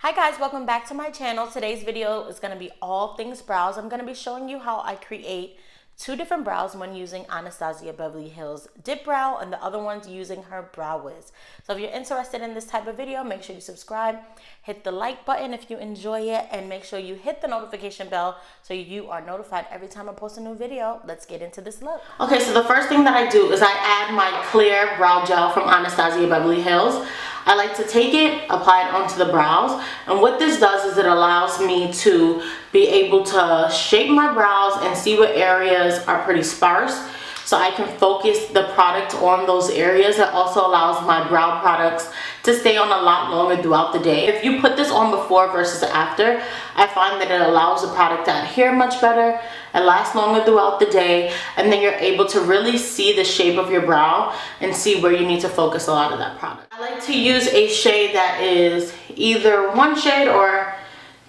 Hi guys, welcome back to my channel. Today's video is going to be all things brows. I'm going to be showing you how I create two different brows, one using Anastasia Beverly Hills Dipbrow and the other one's using her Brow Wiz. So if you're interested in this type of video, make sure you subscribe, hit the like button if you enjoy it, and make sure you hit the notification bell so you are notified every time I post a new video. Let's get into this look. Okay, so the first thing that I do is I add my clear brow gel from Anastasia Beverly Hills. I like to take it, apply it onto the brows, and what this does is it allows me to be able to shape my brows and see what areas are pretty sparse, so I can focus the product on those areas. It also allows my brow products to stay on a lot longer throughout the day. If you put this on before versus after, I find that it allows the product to adhere much better and last longer throughout the day, and then you're able to really see the shape of your brow and see where you need to focus a lot of that product. I like to use a shade that is either one shade or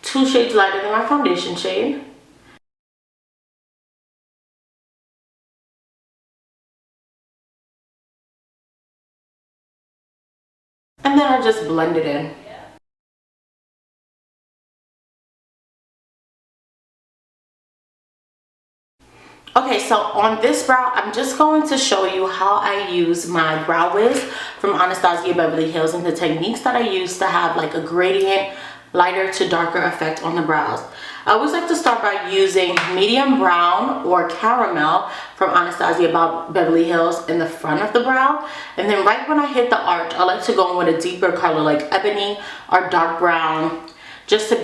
two shades lighter than my foundation shade. And then I just blend it in. Okay, so on this brow, I'm just going to show you how I use my Brow Wiz from Anastasia Beverly Hills and the techniques that I use to have like a gradient, lighter to darker effect on the brows. I always like to start by using medium brown or caramel from Anastasia Beverly Hills in the front of the brow, and then right when I hit the arch, I like to go in with a deeper color like ebony or dark brown, just to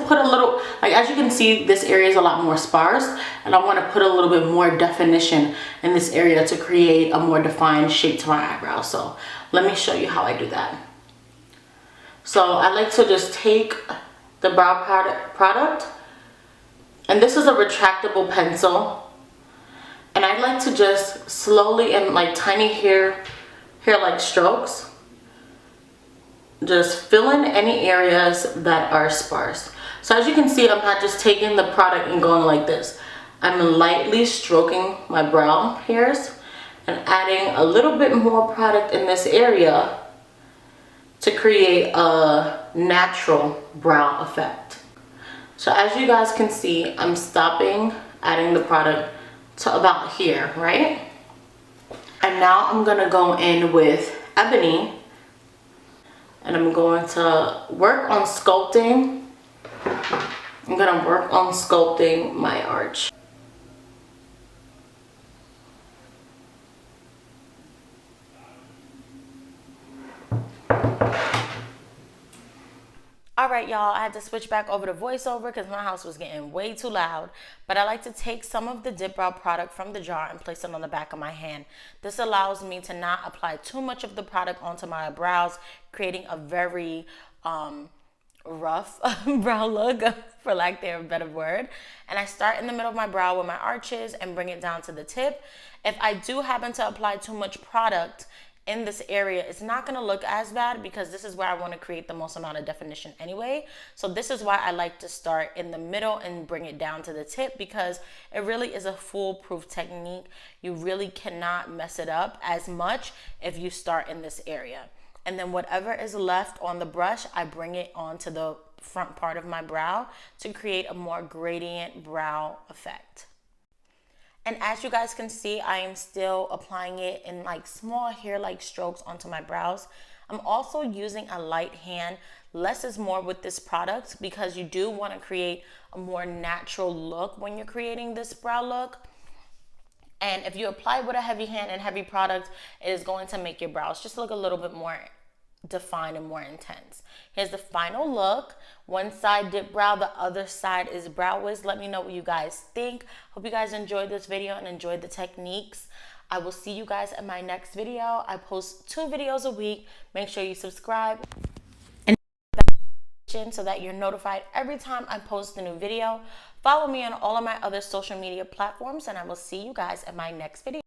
put a little, like as you can see, this area is a lot more sparse, and I want to put a little bit more definition in this area to create a more defined shape to my eyebrows. So let me show you how I do that. So I like to just take the brow product, and this is a retractable pencil, and I like to just slowly and like tiny hair like strokes, just fill in any areas that are sparse. So as you can see, I'm not just taking the product and going like this. I'm lightly stroking my brow hairs and adding a little bit more product in this area to create a natural brow effect. So as you guys can see, I'm stopping adding the product to about here, right? And now I'm gonna go in with Ebony, and I'm going to work on sculpting. I'm gonna work on sculpting my arch. Alright y'all, I had to switch back over to voiceover because my house was getting way too loud. But I like to take some of the Dip Brow product from the jar and place it on the back of my hand. This allows me to not apply too much of the product onto my brows, creating a very rough brow look, for lack of a better word. And I start in the middle of my brow with my arches and bring it down to the tip. If I do happen to apply too much product in this area, it's not going to look as bad because this is where I want to create the most amount of definition anyway. So this is why I like to start in the middle and bring it down to the tip, because it really is a foolproof technique. You really cannot mess it up as much if you start in this area. And then whatever is left on the brush, I bring it onto the front part of my brow to create a more gradient brow effect. And as you guys can see, I am still applying it in like small hair-like strokes onto my brows. I'm also using a light hand. Less is more with this product because you do want to create a more natural look when you're creating this brow look. And if you apply with a heavy hand and heavy product, it is going to make your brows just look a little bit more defined and more intense. Here's the final look. One side Dip Brow, the other side is Brow Wiz. Let me know what you guys think. Hope you guys enjoyed this video and enjoyed the techniques. I will see you guys in my next video. I post 2 videos a week. Make sure you subscribe and so that you're notified every time I post a new video. Follow me on all of my other social media platforms, and I will see you guys in my next video.